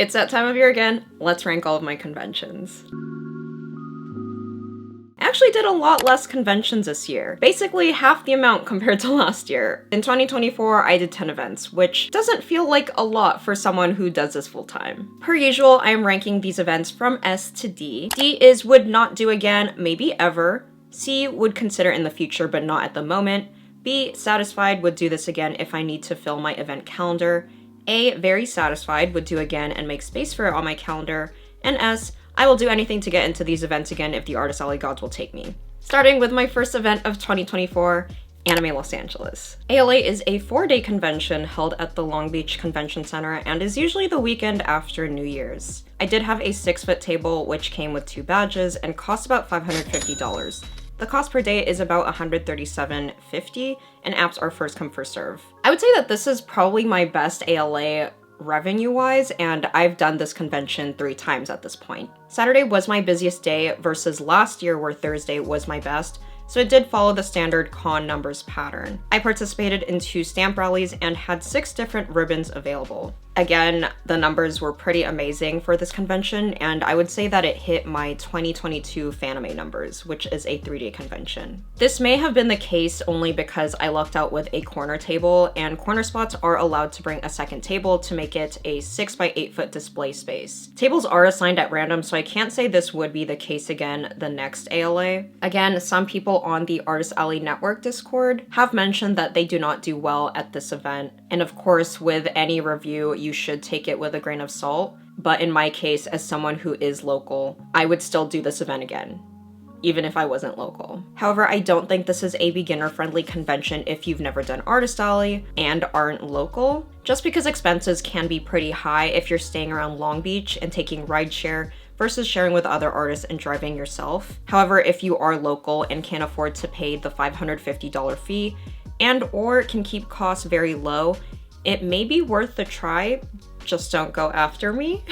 It's that time of year again. Let's rank all of my conventions. I actually did a lot less conventions this year, basically half the amount compared to last year. In 2024, I did 10 events, which doesn't feel like a lot for someone who does this full time. Per usual, I am ranking these events from S to D. D is would not do again, maybe ever. C would consider in the future, but not at the moment. B, satisfied, would do this again if I need to fill my event calendar. A, very satisfied, would do again and make space for it on my calendar. And S, I will do anything to get into these events again if the Artist Alley gods will take me. Starting with my first event of 2024, Anime Los Angeles. ALA is a 4-day convention held at the Long Beach Convention Center and is usually the weekend after New Year's. I did have a 6-foot table which came with 2 badges and cost about $550. The cost per day is about $137.50, and apps are first come first serve. I would say that this is probably my best ALA revenue-wise, and I've done this convention 3 times at this point. Saturday was my busiest day versus last year where Thursday was my best, so it did follow the standard con numbers pattern. I participated in 2 stamp rallies and had 6 different ribbons available. Again, the numbers were pretty amazing for this convention, and I would say that it hit my 2022 Fanime numbers, which is a 3-day convention. This may have been the case only because I lucked out with a corner table, and corner spots are allowed to bring a second table to make it a 6 by 8 foot display space. Tables are assigned at random, so I can't say this would be the case again the next ALA. Again, some people on the Artist Alley Network Discord have mentioned that they do not do well at this event, and of course, with any review, you should take it with a grain of salt, but in my case, as someone who is local, I would still do this event again, even if I wasn't local. However, I don't think this is a beginner-friendly convention if you've never done Artist Alley and aren't local, just because expenses can be pretty high if you're staying around Long Beach and taking rideshare versus sharing with other artists and driving yourself. However, if you are local and can't afford to pay the $550 fee and or can keep costs very low, it may be worth the try, just don't go after me.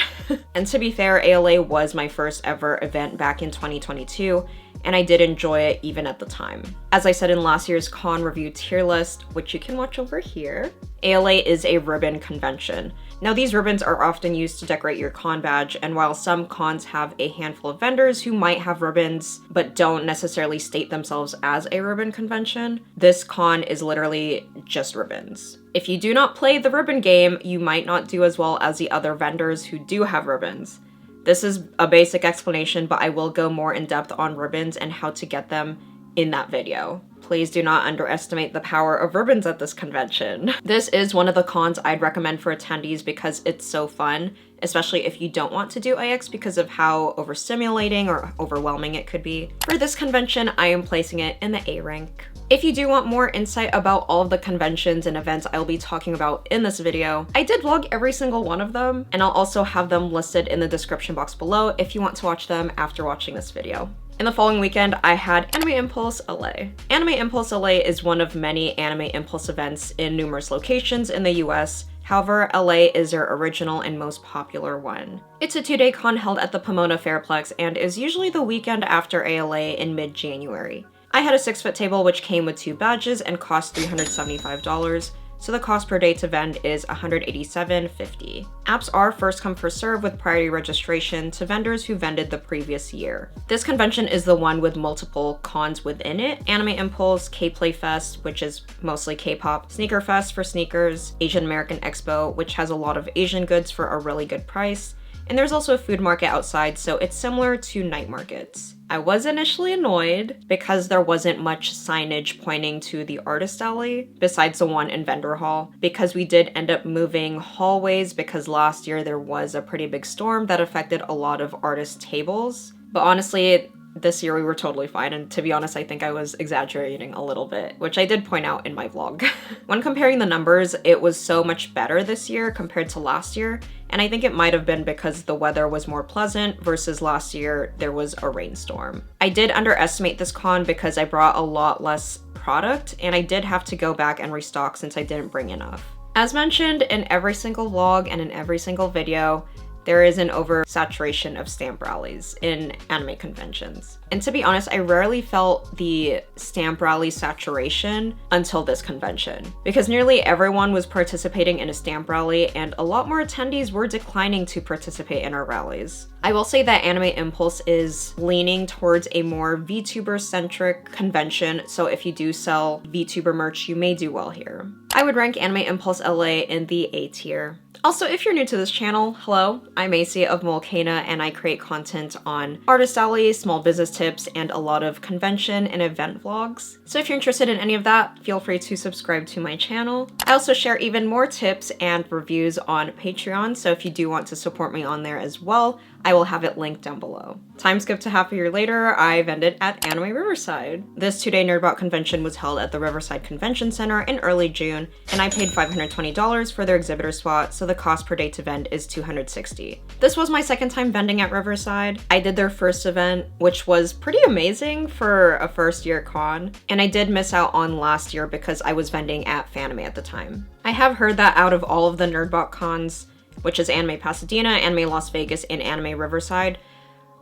And to be fair, ALA was my first ever event back in 2022, and I did enjoy it even at the time. As I said in last year's con review tier list, which you can watch over here, ALA is a ribbon convention. Now these ribbons are often used to decorate your con badge, and while some cons have a handful of vendors who might have ribbons but don't necessarily state themselves as a ribbon convention, this con is literally just ribbons. If you do not play the ribbon game, you might not do as well as the other vendors who do have ribbons. This is a basic explanation, but I will go more in depth on ribbons and how to get them in that video. Please do not underestimate the power of ribbons at this convention. This is one of the cons I'd recommend for attendees because it's so fun, especially if you don't want to do IX because of how overstimulating or overwhelming it could be. For this convention, I am placing it in the A rank. If you do want more insight about all of the conventions and events I'll be talking about in this video, I did vlog every single one of them, and I'll also have them listed in the description box below if you want to watch them after watching this video. In the following weekend, I had Anime Impulse LA. Anime Impulse LA is one of many Anime Impulse events in numerous locations in the US. However, LA is their original and most popular one. It's a 2-day con held at the Pomona Fairplex and is usually the weekend after ALA in mid-January. I had a 6-foot table which came with 2 badges and cost $375. So the cost per day to vend is $187.50. Apps are first come first serve with priority registration to vendors who vended the previous year. This convention is the one with multiple cons within it: Anime Impulse, K-Play Fest, which is mostly K-pop, Sneaker Fest for sneakers, Asian American Expo, which has a lot of Asian goods for a really good price, and there's also a food market outside, so it's similar to night markets. I was initially annoyed because there wasn't much signage pointing to the Artist Alley besides the one in Vendor Hall, because we did end up moving hallways because last year there was a pretty big storm that affected a lot of artist tables. But honestly, this year we were totally fine, and to be honest, I think I was exaggerating a little bit, which I did point out in my vlog. When comparing the numbers, it was so much better this year compared to last year, and I think it might have been because the weather was more pleasant versus last year there was a rainstorm. I did underestimate this con because I brought a lot less product, and I did have to go back and restock since I didn't bring enough. As mentioned in every single vlog and in every single video, there is an oversaturation of stamp rallies in anime conventions. And to be honest, I rarely felt the stamp rally saturation until this convention, because nearly everyone was participating in a stamp rally and a lot more attendees were declining to participate in our rallies. I will say that Anime Impulse is leaning towards a more VTuber-centric convention, so if you do sell VTuber merch, you may do well here. I would rank Anime Impulse LA in the A tier. Also, if you're new to this channel, hello, I'm Macy of Mualcaina, and I create content on artist alley, small business tips, and a lot of convention and event vlogs. So if you're interested in any of that, feel free to subscribe to my channel. I also share even more tips and reviews on Patreon, so if you do want to support me on there as well, I will have it linked down below. Time skip to half a year later, I vended at Anime Riverside. This 2-day Nerdbot convention was held at the Riverside Convention Center in early June, and I paid $520 for their exhibitor spot, so the cost per day to vend is $260. This was my second time vending at Riverside. I did their first event, which was pretty amazing for a first year con, and I did miss out on last year because I was vending at Fanime at the time. I have heard that out of all of the Nerdbot cons, which is Anime Pasadena, Anime Las Vegas, and Anime Riverside,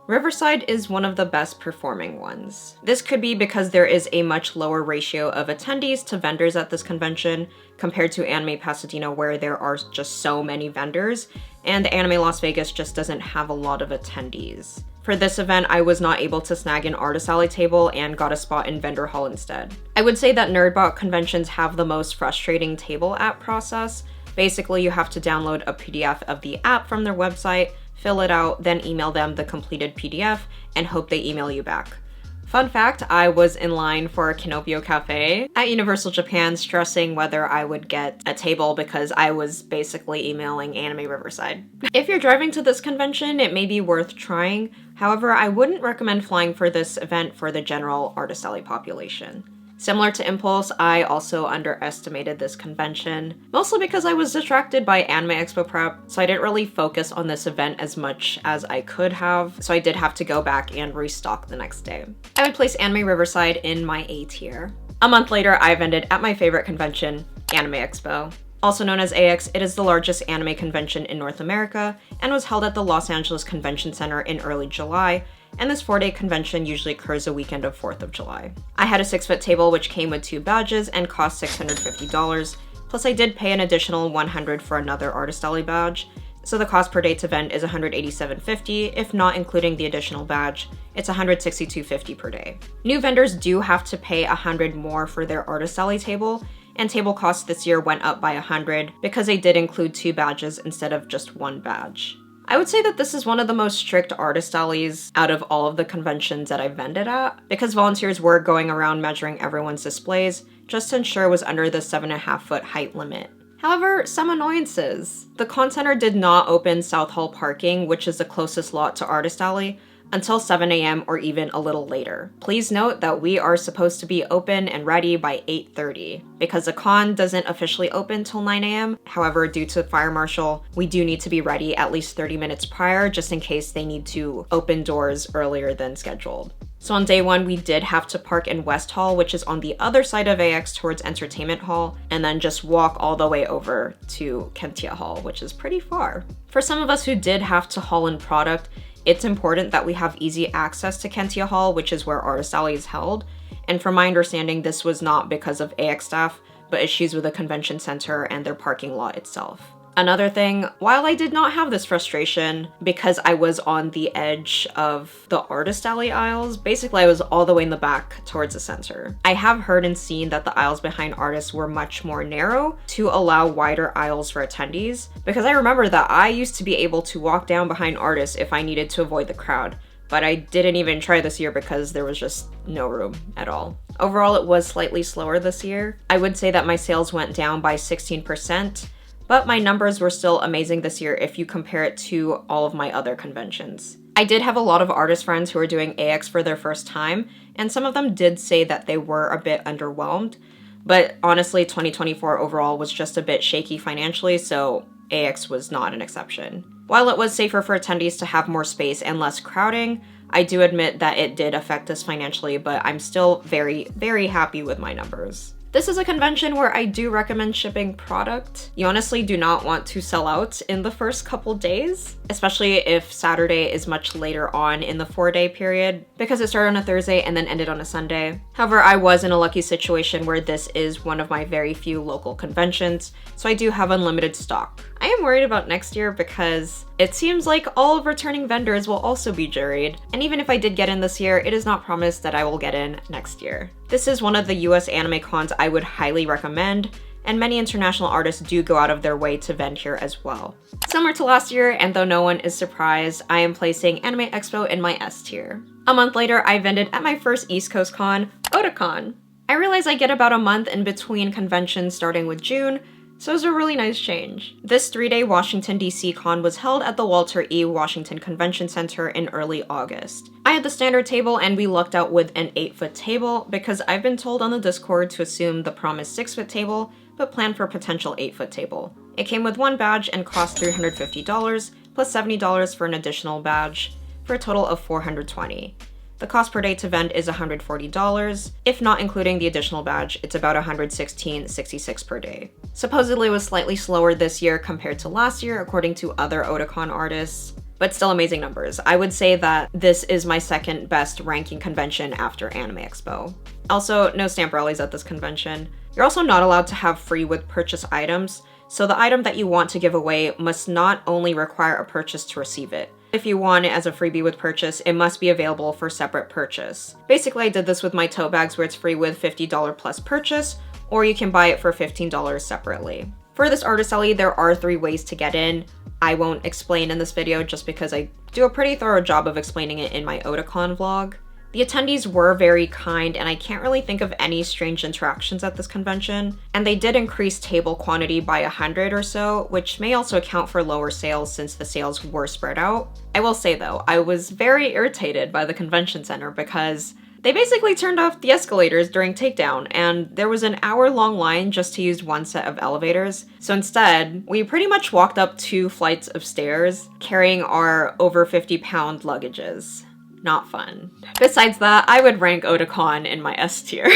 Riverside is one of the best performing ones. This could be because there is a much lower ratio of attendees to vendors at this convention compared to Anime Pasadena, where there are just so many vendors, and Anime Las Vegas just doesn't have a lot of attendees. For this event, I was not able to snag an artist alley table and got a spot in vendor hall instead. I would say that Nerdbot conventions have the most frustrating table app process. Basically, you have to download a PDF of the app from their website, fill it out, then email them the completed PDF, and hope they email you back. Fun fact, I was in line for Kinopio Cafe at Universal Japan, stressing whether I would get a table because I was basically emailing Anime Riverside. If you're driving to this convention, it may be worth trying. However, I wouldn't recommend flying for this event for the general artist alley population. Similar to Impulse, I also underestimated this convention, mostly because I was distracted by Anime Expo prep, so I didn't really focus on this event as much as I could have, so I did have to go back and restock the next day. I would place Anime Riverside in my A tier. A month later, I vended at my favorite convention, Anime Expo. Also known as AX, it is the largest anime convention in North America and was held at the Los Angeles Convention Center in early July, and this 4-day convention usually occurs the weekend of 4th of July. I had a 6-foot table which came with 2 badges and cost $650, plus I did pay an additional $100 for another artist alley badge, so the cost per day to vend is $187.50, if not including the additional badge, it's $162.50 per day. New vendors do have to pay $100 more for their artist alley table, and table costs this year went up by $100 because they did include 2 badges instead of just 1 badge. I would say that this is one of the most strict artist alleys out of all of the conventions that I've vended at, because volunteers were going around measuring everyone's displays just to ensure it was under the 7.5-foot height limit. However, some annoyances. The con center did not open South Hall parking, which is the closest lot to Artist Alley, until 7 a.m. or even a little later. Please note that we are supposed to be open and ready by 8:30 because the con doesn't officially open till 9 a.m. However, due to fire marshal, we do need to be ready at least 30 minutes prior just in case they need to open doors earlier than scheduled. So on day 1, we did have to park in West Hall, which is on the other side of AX towards Entertainment Hall, and then just walk all the way over to Kentia Hall, which is pretty far. For some of us who did have to haul in product, it's important that we have easy access to Kentia Hall, which is where Artist Alley is held, and from my understanding, this was not because of AX staff, but issues with the convention center and their parking lot itself. Another thing, while I did not have this frustration because I was on the edge of the Artist Alley aisles, basically I was all the way in the back towards the center. I have heard and seen that the aisles behind artists were much more narrow to allow wider aisles for attendees, because I remember that I used to be able to walk down behind artists if I needed to avoid the crowd, but I didn't even try this year because there was just no room at all. Overall, it was slightly slower this year. I would say that my sales went down by 16%, but my numbers were still amazing this year if you compare it to all of my other conventions. I did have a lot of artist friends who were doing AX for their first time, and some of them did say that they were a bit underwhelmed, but honestly 2024 overall was just a bit shaky financially, so AX was not an exception. While it was safer for attendees to have more space and less crowding, I do admit that it did affect us financially, but I'm still very, very happy with my numbers. This is a convention where I do recommend shipping product. You honestly do not want to sell out in the first couple days, especially if Saturday is much later on in the 4-day period, because it started on a Thursday and then ended on a Sunday. However, I was in a lucky situation where this is one of my very few local conventions, so I do have unlimited stock. I am worried about next year because it seems like all of returning vendors will also be juried, and even if I did get in this year, it is not promised that I will get in next year. This is one of the US anime cons I would highly recommend, and many international artists do go out of their way to vend here as well. Similar to last year, and though no one is surprised, I am placing Anime Expo in my S tier. A month later, I vended at my first East Coast con, Otakon. I realize I get about a month in between conventions starting with June, so it was a really nice change. This 3-day Washington DC con was held at the Walter E. Washington Convention Center in early August. I had the standard table and we lucked out with an 8-foot table because I've been told on the Discord to assume the promised 6-foot table, but plan for a potential 8-foot table. It came with one badge and cost $350 plus $70 for an additional badge, for a total of $420. The cost per day to vend is $140. If not including the additional badge, it's about $116.66 per day. Supposedly it was slightly slower this year compared to last year, according to other Otakon artists, but still amazing numbers. I would say that this is my second best ranking convention after Anime Expo. Also, no stamp rallies at this convention. You're also not allowed to have free with purchase items, so the item that you want to give away must not only require a purchase to receive it. If you want it as a freebie with purchase, it must be available for separate purchase. Basically, I did this with my tote bags where it's free with $50 plus purchase, or you can buy it for $15 separately. For this artist alley, there are 3 ways to get in. I won't explain in this video just because I do a pretty thorough job of explaining it in my Otakon vlog. The attendees were very kind, and I can't really think of any strange interactions at this convention, and they did increase table quantity by 100 or so, which may also account for lower sales since the sales were spread out. I will say though, I was very irritated by the convention center because they basically turned off the escalators during takedown, and there was an hour-long line just to use one set of elevators. So instead, we pretty much walked up 2 flights of stairs, carrying our over 50-pound luggages. Not fun. Besides that, I would rank Otakon in my S tier.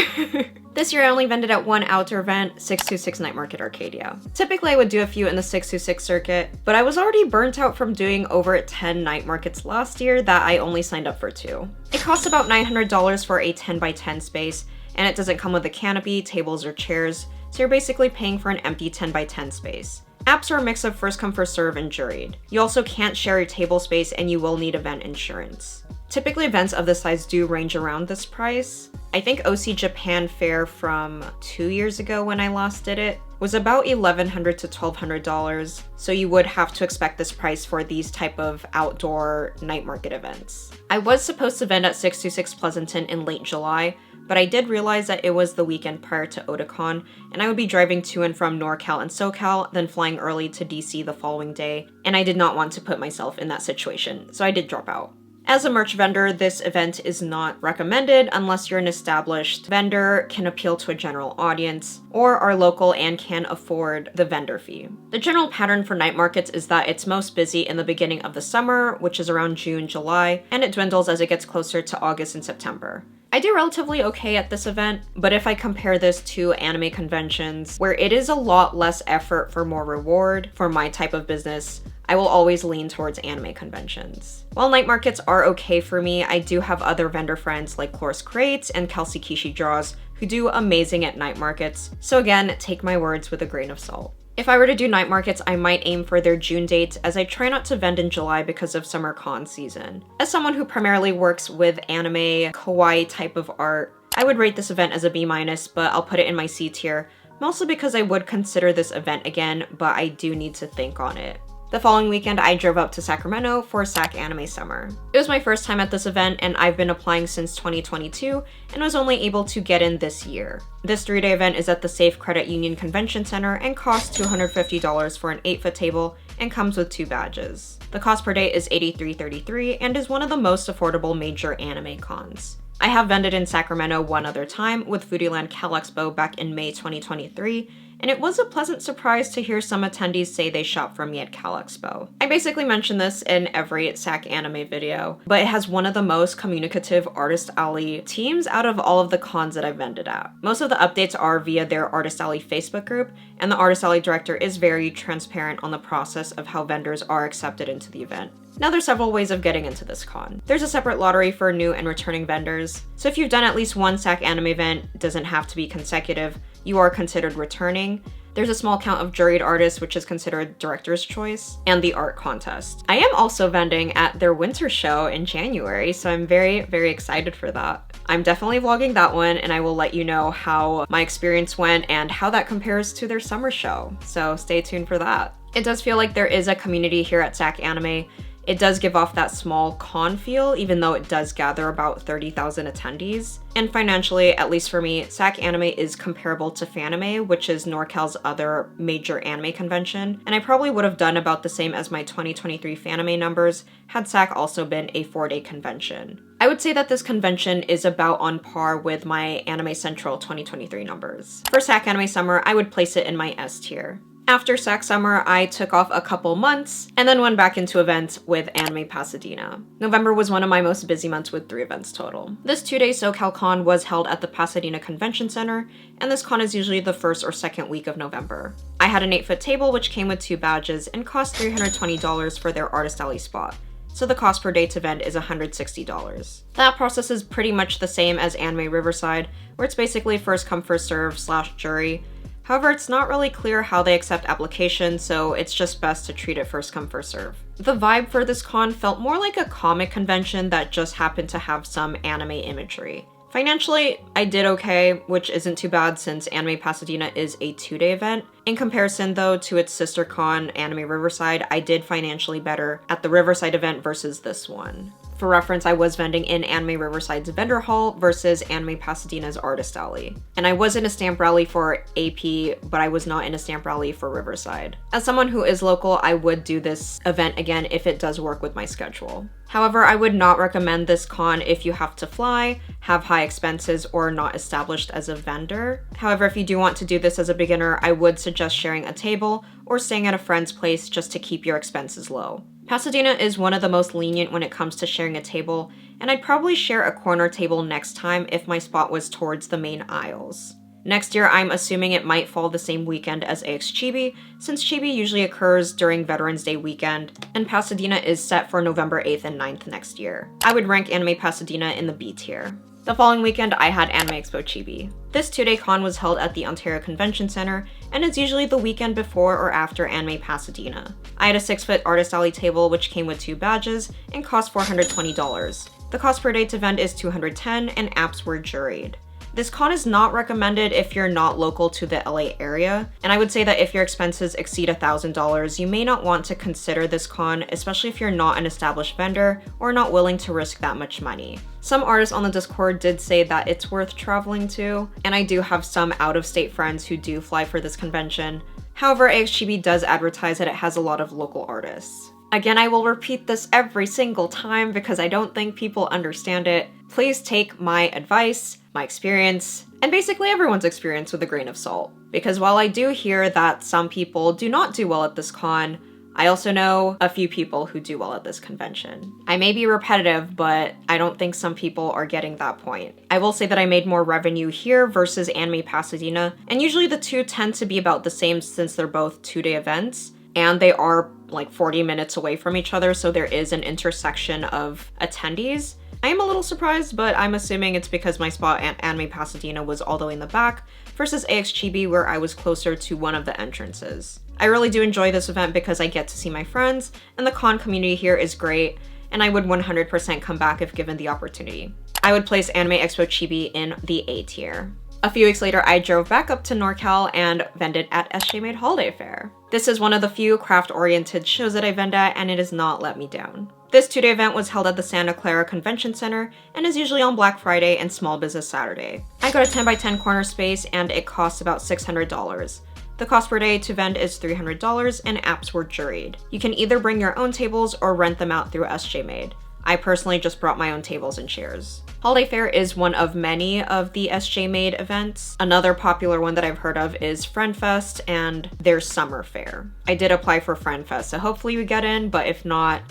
This year I only vended at one outdoor event, 626 Night Market Arcadia. Typically I would do a few in the 626 circuit, but I was already burnt out from doing over 10 night markets last year that I only signed up for 2. It costs about $900 for a 10 by 10 space, and it doesn't come with a canopy, tables, or chairs, so you're basically paying for an empty 10 by 10 space. Apps are a mix of first come first serve and juried. You also can't share your table space, and you will need event insurance. Typically events of this size do range around this price. I think OC Japan Fair from 2 years ago when I last did it was about $1,100 to $1,200, so you would have to expect this price for these type of outdoor night market events. I was supposed to vend at 626 Pleasanton in late July, but I did realize that it was the weekend prior to Otakon, and I would be driving to and from NorCal and SoCal, then flying early to DC the following day, and I did not want to put myself in that situation, so I did drop out. As a merch vendor, this event is not recommended unless you're an established vendor, can appeal to a general audience, or are local and can afford the vendor fee. The general pattern for night markets is that it's most busy in the beginning of the summer, which is around June, July, and it dwindles as it gets closer to August and September. I do relatively okay at this event, but if I compare this to anime conventions, where it is a lot less effort for more reward for my type of business, I will always lean towards anime conventions. While night markets are okay for me, I do have other vendor friends like Cloris Creates and Kelsey Kishi Draws who do amazing at night markets, so again, take my words with a grain of salt. If I were to do night markets, I might aim for their June dates, as I try not to vend in July because of summer con season. As someone who primarily works with anime, kawaii type of art, I would rate this event as a B-, but I'll put it in my C tier, mostly because I would consider this event again, but I do need to think on it. The following weekend, I drove up to Sacramento for SacAnime Summer. It was my first time at this event, and I've been applying since 2022 and was only able to get in this year. This 3-day event is at the Safe Credit Union Convention Center and costs $250 for an 8-foot table and comes with 2 badges. The cost per day is $83.33 and is one of the most affordable major anime cons. I have vended in Sacramento one other time with Foodieland Cal Expo back in May 2023, and it was a pleasant surprise to hear some attendees say they shop from me at Cal Expo. I basically mention this in every SacAnime video, but it has one of the most communicative Artist Alley teams out of all of the cons that I've vended at. Most of the updates are via their Artist Alley Facebook group, and the Artist Alley director is very transparent on the process of how vendors are accepted into the event. Now there's several ways of getting into this con. There's a separate lottery for new and returning vendors, so if you've done at least one SacAnime event, it doesn't have to be consecutive, you are considered returning. There's a small count of juried artists, which is considered director's choice, and the art contest. I am also vending at their winter show in January, so I'm very, very excited for that. I'm definitely vlogging that one, and I will let you know how my experience went and how that compares to their summer show, so stay tuned for that. It does feel like there is a community here at SacAnime. It does give off that small con feel, even though it does gather about 30,000 attendees. And financially, at least for me, SacAnime is comparable to Fanime, which is NorCal's other major anime convention, and I probably would have done about the same as my 2023 Fanime numbers had Sac also been a 4-day convention. I would say that this convention is about on par with my Anime Central 2023 numbers. For SacAnime Summer, I would place it in my S tier. After Sac Summer, I took off a couple months and then went back into events with Anime Pasadena. November was one of my most busy months with 3 events total. This 2-day SoCal Con was held at the Pasadena Convention Center, and this con is usually the first or second week of November. I had an 8-foot table which came with 2 badges and cost $320 for their Artist Alley spot. So the cost per day to vend is $160. That process is pretty much the same as Anime Riverside, where it's basically first come first serve / jury. However, it's not really clear how they accept applications, so it's just best to treat it first come first serve. The vibe for this con felt more like a comic convention that just happened to have some anime imagery. Financially, I did okay, which isn't too bad since Anime Pasadena is a 2-day event. In comparison though to its sister con, Anime Riverside, I did financially better at the Riverside event versus this one. For reference, I was vending in Anime Riverside's vendor hall versus Anime Pasadena's Artist Alley. And I was in a stamp rally for AP, but I was not in a stamp rally for Riverside. As someone who is local, I would do this event again if it does work with my schedule. However, I would not recommend this con if you have to fly, have high expenses, or are not established as a vendor. However, if you do want to do this as a beginner, I would suggest sharing a table or staying at a friend's place just to keep your expenses low. Pasadena is one of the most lenient when it comes to sharing a table, and I'd probably share a corner table next time if my spot was towards the main aisles. Next year, I'm assuming it might fall the same weekend as Chibi, since Chibi usually occurs during Veterans Day weekend, and Pasadena is set for November 8th and 9th next year. I would rank Anime Pasadena in the B tier. The following weekend, I had Anime Expo Chibi. This 2-day con was held at the Ontario Convention Center, and is usually the weekend before or after Anime Pasadena. I had a 6-foot Artist Alley table which came with 2 badges and cost $420. The cost per day to vend is $210, and apps were juried. This con is not recommended if you're not local to the LA area, and I would say that if your expenses exceed $1,000, you may not want to consider this con, especially if you're not an established vendor or not willing to risk that much money. Some artists on the Discord did say that it's worth traveling to, and I do have some out-of-state friends who do fly for this convention. However, Chibi does advertise that it has a lot of local artists. Again, I will repeat this every single time because I don't think people understand it. Please take my advice, my experience, and basically everyone's experience with a grain of salt. Because while I do hear that some people do not do well at this con, I also know a few people who do well at this convention. I may be repetitive, but I don't think some people are getting that point. I will say that I made more revenue here versus Anime Pasadena, and usually the two tend to be about the same since they're both 2-day events, and they are like 40 minutes away from each other, so there is an intersection of attendees. I am a little surprised, but I'm assuming it's because my spot at Anime Pasadena was all the way in the back versus Chibi where I was closer to one of the entrances. I really do enjoy this event because I get to see my friends, and the con community here is great, and I would 100% come back if given the opportunity. I would place Anime Expo Chibi in the A tier. A few weeks later, I drove back up to NorCal and vended at SJMade Holiday Fair. This is one of the few craft-oriented shows that I vend at, and it has not let me down. This 2-day event was held at the Santa Clara Convention Center and is usually on Black Friday and Small Business Saturday. I got a 10x10 corner space and it costs about $600. The cost per day to vend is $300 and apps were juried. You can either bring your own tables or rent them out through SJMade. I personally just brought my own tables and chairs. Holiday Fair is one of many of the SJMade events. Another popular one that I've heard of is FriendFest and their Summer Fair. I did apply for FriendFest, so hopefully we get in, but if not,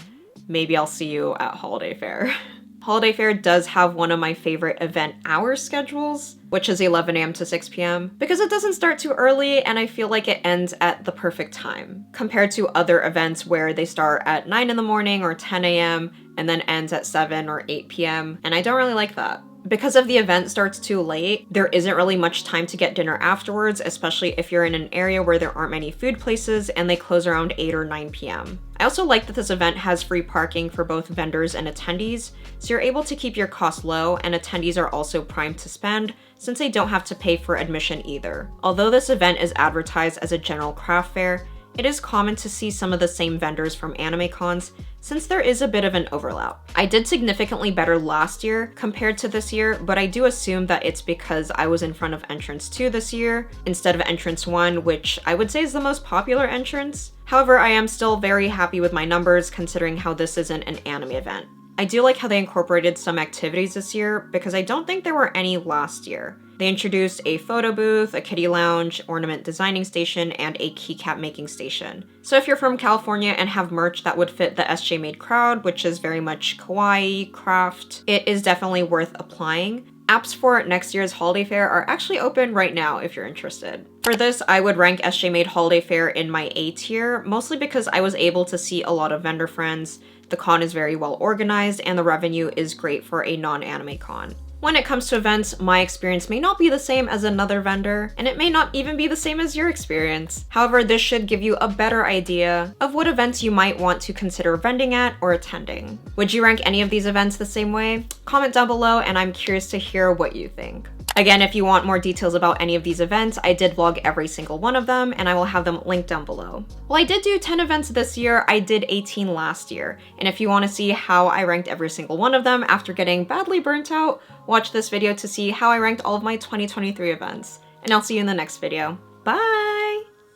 maybe I'll see you at Holiday Fair. Holiday Fair does have one of my favorite event hour schedules, which is 11 a.m. to 6 p.m. because it doesn't start too early and I feel like it ends at the perfect time compared to other events where they start at 9 in the morning or 10 a.m. and then ends at 7 or 8 p.m. and I don't really like that. Because if the event starts too late, there isn't really much time to get dinner afterwards, especially if you're in an area where there aren't many food places and they close around 8 or 9 p.m. I also like that this event has free parking for both vendors and attendees, so you're able to keep your costs low, and attendees are also primed to spend since they don't have to pay for admission either. Although this event is advertised as a general craft fair, it is common to see some of the same vendors from anime cons since there is a bit of an overlap. I did significantly better last year compared to this year, but I do assume that it's because I was in front of entrance 2 this year instead of entrance 1, which I would say is the most popular entrance. However, I am still very happy with my numbers considering how this isn't an anime event. I do like how they incorporated some activities this year because I don't think there were any last year. They introduced a photo booth, a kiddie lounge, ornament designing station, and a keycap making station. So if you're from California and have merch that would fit the SJMade crowd, which is very much kawaii, craft, it is definitely worth applying. Apps for next year's Holiday Fair are actually open right now if you're interested. For this, I would rank SJMade Holiday Fair in my A tier, mostly because I was able to see a lot of vendor friends, the con is very well organized, and the revenue is great for a non-anime con. When it comes to events, my experience may not be the same as another vendor, and it may not even be the same as your experience. However, this should give you a better idea of what events you might want to consider vending at or attending. Would you rank any of these events the same way? Comment down below and I'm curious to hear what you think. Again, if you want more details about any of these events, I did vlog every single one of them and I will have them linked down below. While I did do 10 events this year, I did 18 last year. And if you want to see how I ranked every single one of them after getting badly burnt out, watch this video to see how I ranked all of my 2023 events. And I'll see you in the next video. Bye!